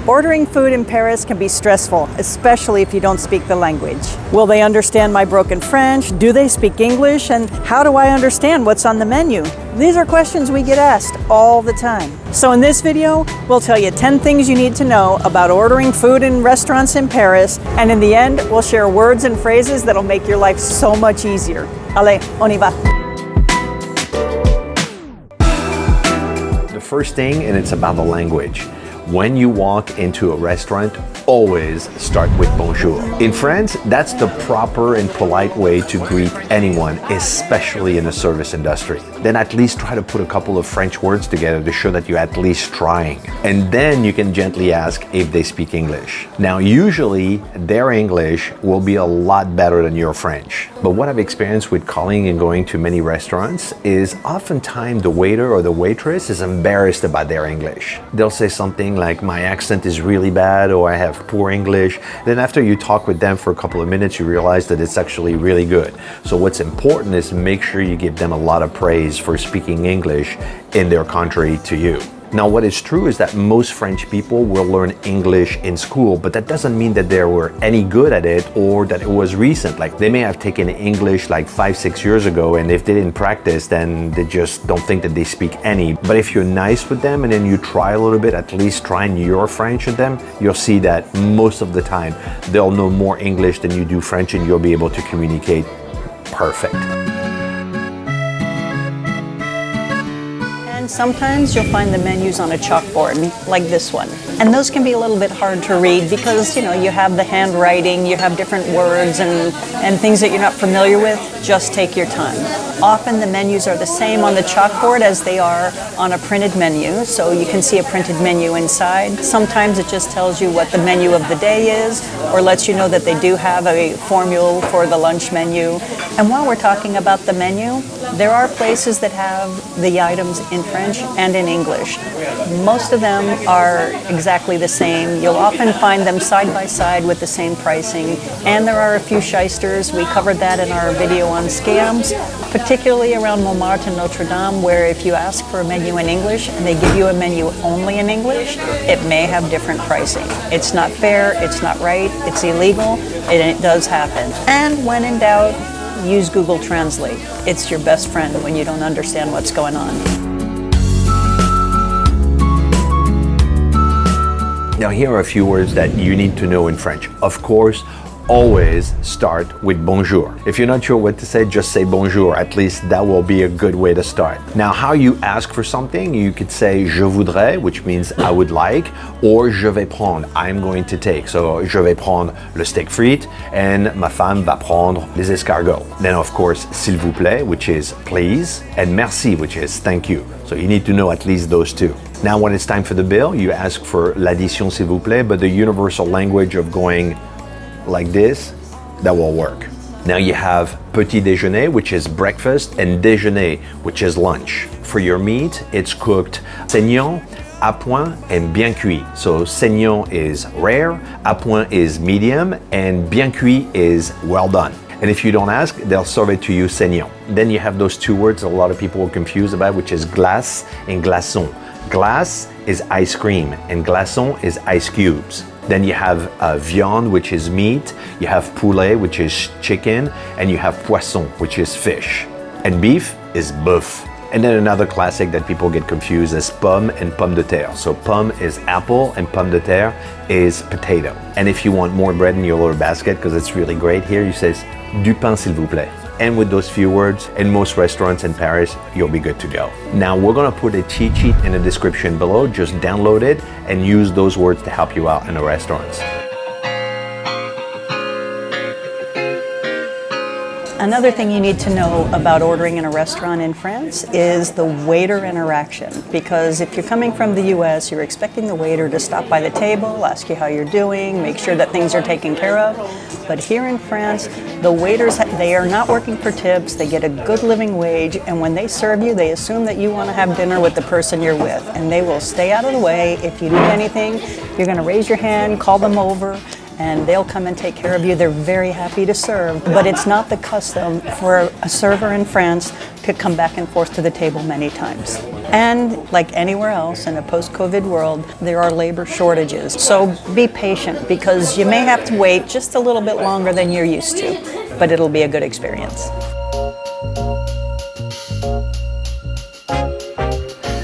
Ordering food in Paris can be stressful, especially if you don't speak the language. Will they understand my broken French? Do they speak English? And how do I understand what's on the menu? These are questions we get asked all the time. So in this video, we'll tell you 10 things you need to know about ordering food in restaurants in Paris, and in the end, we'll share words and phrases that'll make your life so much easier. Allez, on y va. The first thing, and it's about the language. When you walk into a restaurant, always start with bonjour. In France, that's the proper and polite way to greet anyone, especially in the service industry. Then at least try to put a couple of French words together to show that you're at least trying. And then you can gently ask if they speak English. Now, usually their English will be a lot better than your French. But what I've experienced with calling and going to many restaurants is oftentimes the waiter or the waitress is embarrassed about their English. They'll say something like, my accent is really bad, or I have poor English. Then after you talk with them for a couple of minutes, you realize that it's actually really good. So what's important is make sure you give them a lot of praise for speaking English in their country to you. Now, what is true is that most French people will learn English in school, but that doesn't mean that they were any good at it or that it was recent. Like, they may have taken English like 5-6 years ago, and if they didn't practice, then they just don't think that they speak any. But if you're nice with them and then you try a little bit, at least trying your French with them, you'll see that most of the time they'll know more English than you do French, and you'll be able to communicate perfect. And sometimes you'll find the menus on a chalkboard, like this one. And those can be a little bit hard to read because, you have the handwriting, you have different words and things that you're not familiar with. Just take your time. Often the menus are the same on the chalkboard as they are on a printed menu, so you can see a printed menu inside. Sometimes it just tells you what the menu of the day is, or lets you know that they do have a formula for the lunch menu. And while we're talking about the menu, there are places that have the items in French and in English. Most of them are exactly the same. You'll often find them side by side with the same pricing. And there are a few shysters. We covered that in our video on scams, particularly around Montmartre and Notre Dame, where if you ask for a menu in English and they give you a menu only in English, it may have different pricing. It's not fair, it's not right, it's illegal, and it does happen. And when in doubt, use Google Translate. It's your best friend when you don't understand what's going on. Now, here are a few words that you need to know in French. Of course, always start with bonjour. If you're not sure what to say, just say bonjour. At least that will be a good way to start. Now, how you ask for something, you could say je voudrais, which means I would like, or je vais prendre, I'm going to take. So, je vais prendre le steak frites, and ma femme va prendre les escargots. Then, of course, s'il vous plaît, which is please, and merci, which is thank you. So you need to know at least those two. Now, when it's time for the bill, you ask for l'addition s'il vous plaît, but the universal language of going like this, that will work. Now you have petit déjeuner, which is breakfast, and déjeuner, which is lunch. For your meat, it's cooked saignant, à point, and bien cuit. So saignant is rare, à point is medium, and bien cuit is well done. And if you don't ask, they'll serve it to you saignant. Then you have those two words a lot of people are confused about, which is glace and glaçon. Glace is ice cream, and glaçon is ice cubes. Then you have viande, which is meat, you have poulet, which is chicken, and you have poisson, which is fish. And beef is bœuf. And then another classic that people get confused is pomme and pomme de terre. So pomme is apple and pomme de terre is potato. And if you want more bread in your little basket, because it's really great here, you say du pain s'il vous plaît. And with those few words, in most restaurants in Paris, you'll be good to go. Now, we're gonna put a cheat sheet in the description below. Just download it and use those words to help you out in the restaurants. Another thing you need to know about ordering in a restaurant in France is the waiter interaction. Because if you're coming from the US, you're expecting the waiter to stop by the table, ask you how you're doing, make sure that things are taken care of. But here in France, the waiters, they are not working for tips, they get a good living wage, and when they serve you, they assume that you want to have dinner with the person you're with, and they will stay out of the way. If you need anything, you're going to raise your hand, call them over, and they'll come and take care of you. They're very happy to serve, but it's not the custom for a server in France to come back and forth to the table many times. And like anywhere else in a post-COVID world, there are labor shortages. So be patient, because you may have to wait just a little bit longer than you're used to, but it'll be a good experience.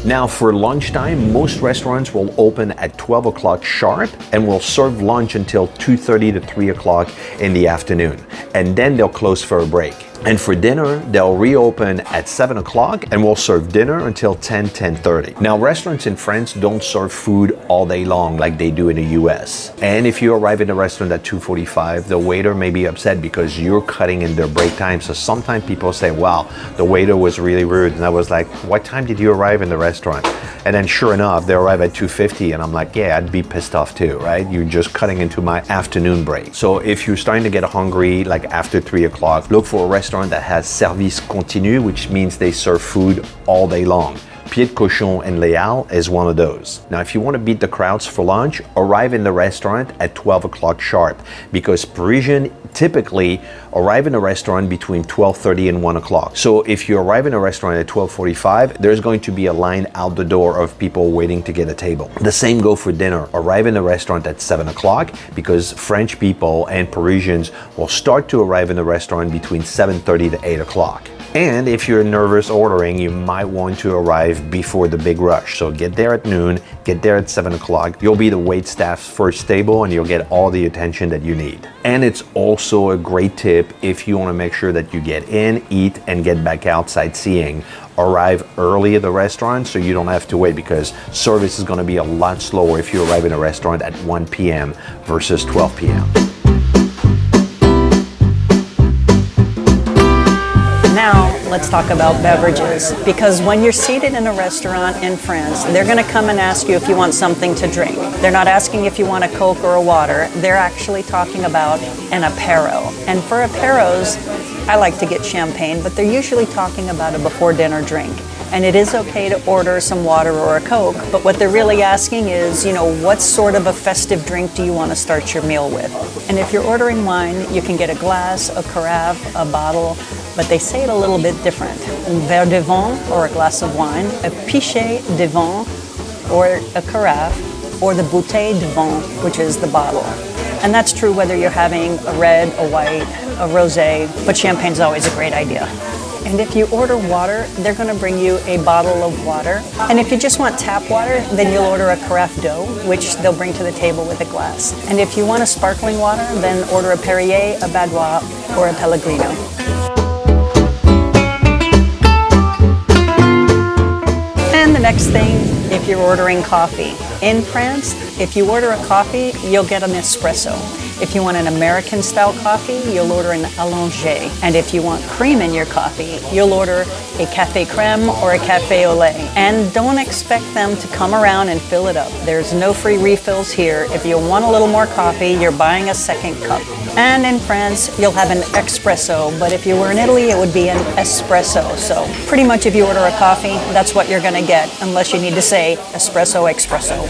Now for lunchtime, most restaurants will open at 12 o'clock sharp and will serve lunch until 2:30 to 3 o'clock in the afternoon. And then they'll close for a break. And for dinner, they'll reopen at 7 o'clock and will serve dinner until 10:30. Now restaurants in France don't serve food all day long like they do in the US. And if you arrive in a restaurant at 2:45, the waiter may be upset because you're cutting in their break time. So sometimes people say, wow, the waiter was really rude. And I was like, what time did you arrive in the restaurant? And then sure enough, they arrive at 2:50 and I'm like, yeah, I'd be pissed off too, right? You're just cutting into my afternoon break. So if you're starting to get hungry, like after 3 o'clock, look for a restaurant that has service continu, which means they serve food all day long. Pied de Cochon and Les Halles is one of those. Now, if you want to beat the crowds for lunch, arrive in the restaurant at 12 o'clock sharp, because Parisian typically arrive in a restaurant between 12:30 and 1 o'clock. So if you arrive in a restaurant at 12:45, there's going to be a line out the door of people waiting to get a table. The same go for dinner. Arrive in the restaurant at 7 o'clock, because French people and Parisians will start to arrive in the restaurant between 7:30 to 8 o'clock. And if you're nervous ordering, you might want to arrive before the big rush. So get there at noon, get there at 7 o'clock. You'll be the wait staff's first table and you'll get all the attention that you need. And it's also a great tip if you want to make sure that you get in, eat, and get back out sightseeing. Arrive early at the restaurant so you don't have to wait, because service is going to be a lot slower if you arrive in a restaurant at 1 p.m. versus 12 p.m. Now, let's talk about beverages, because when you're seated in a restaurant in France, they're going to come and ask you if you want something to drink. They're not asking if you want a Coke or a water. They're actually talking about an apéro. And for apéros, I like to get champagne, but they're usually talking about a before dinner drink. And it is okay to order some water or a Coke, but what they're really asking is, what sort of a festive drink do you want to start your meal with? And if you're ordering wine, you can get a glass, a carafe, a bottle, but they say it a little bit different. Un verre de vin, or a glass of wine, a Pichet de vin, or a carafe, or the Bouteille de vin, which is the bottle. And that's true whether you're having a red, a white, a rosé, but champagne's always a great idea. And if you order water, they're going to bring you a bottle of water. And if you just want tap water, then you'll order a carafe d'eau, which they'll bring to the table with a glass. And if you want a sparkling water, then order a Perrier, a Badois, or a Pellegrino. And the next thing, if you're ordering coffee. In France, if you order a coffee, you'll get an espresso. If you want an American-style coffee, you'll order an allongé. And if you want cream in your coffee, you'll order a café crème or a café au lait. And don't expect them to come around and fill it up. There's no free refills here. If you want a little more coffee, you're buying a second cup. And in France, you'll have an espresso, but if you were in Italy, it would be an espresso. So pretty much if you order a coffee, that's what you're gonna get, unless you need to say espresso, espresso.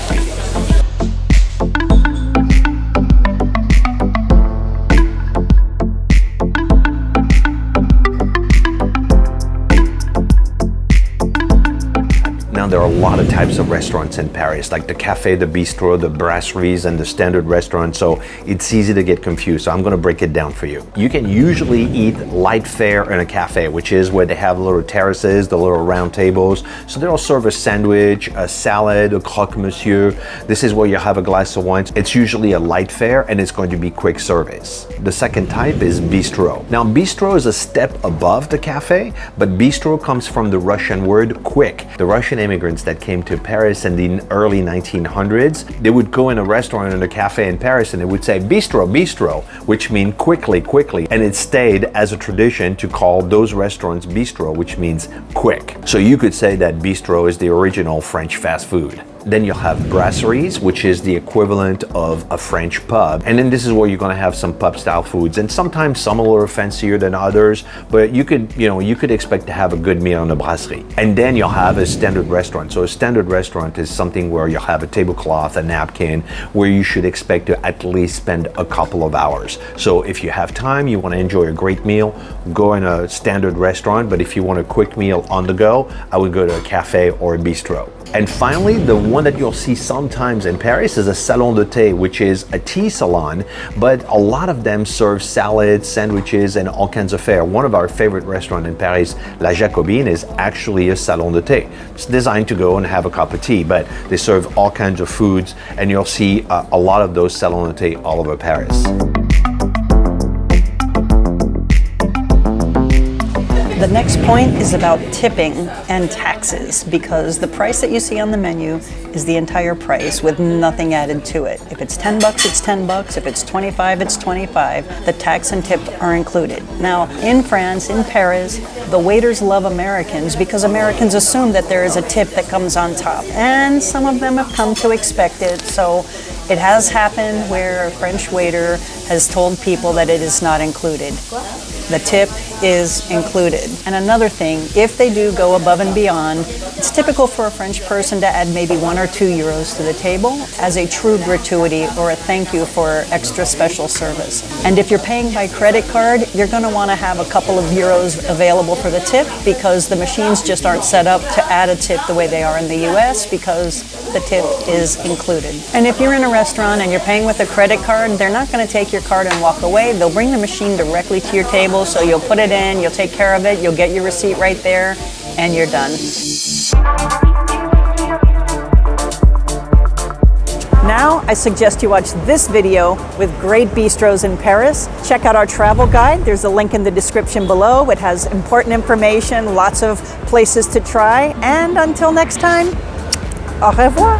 There are a lot of types of restaurants in Paris, like the cafe, the bistro, the brasseries, and the standard restaurant, so it's easy to get confused. So I'm going to break it down for you. You can usually eat light fare in a cafe, which is where they have little terraces, the little round tables. So they'll serve a sandwich, a salad, a croque-monsieur. This is where you have a glass of wine. It's usually a light fare, and it's going to be quick service. The second type is bistro. Now, bistro is a step above the cafe, but bistro comes from the Russian word quick. The Russian immigrants that came to Paris in the early 1900s, they would go in a restaurant or a cafe in Paris and they would say bistro, bistro, which means quickly, quickly. And it stayed as a tradition to call those restaurants bistro, which means quick. So you could say that bistro is the original French fast food. Then you'll have brasseries, which is the equivalent of a French pub. And then this is where you're gonna have some pub style foods. And sometimes some a little fancier than others, but you could expect to have a good meal in a brasserie. And then you'll have a standard restaurant. So a standard restaurant is something where you'll have a tablecloth, a napkin, where you should expect to at least spend a couple of hours. So if you have time, you wanna enjoy a great meal, go in a standard restaurant. But if you want a quick meal on the go, I would go to a cafe or a bistro. And finally, the one that you'll see sometimes in Paris is a salon de thé, which is a tea salon, but a lot of them serve salads, sandwiches, and all kinds of fare. One of our favorite restaurants in Paris, La Jacobine, is actually a salon de thé. It's designed to go and have a cup of tea, but they serve all kinds of foods, and you'll see a lot of those salon de thé all over Paris. The next point is about tipping and taxes, because the price that you see on the menu is the entire price with nothing added to it. If it's $10, it's $10. If it's 25, it's 25. The tax and tip are included. Now, in France, in Paris, the waiters love Americans because Americans assume that there is a tip that comes on top. And some of them have come to expect it. So it has happened where a French waiter has told people that it is not included. The tip is included. And another thing, if they do go above and beyond, it's typical for a French person to add maybe 1 or 2 euros to the table as a true gratuity or a thank you for extra special service. And if you're paying by credit card, you're going to want to have a couple of euros available for the tip, because the machines just aren't set up to add a tip the way they are in the US, because the tip is included. And if you're in a restaurant and you're paying with a credit card, they're not going to take your card and walk away. They'll bring the machine directly to your table, so you'll put it in, you'll take care of it, you'll get your receipt right there, and you're done. Now, I suggest you watch this video with great bistros in Paris. Check out our travel guide. There's a link in the description below. It has important information, lots of places to try. And until next time, au revoir.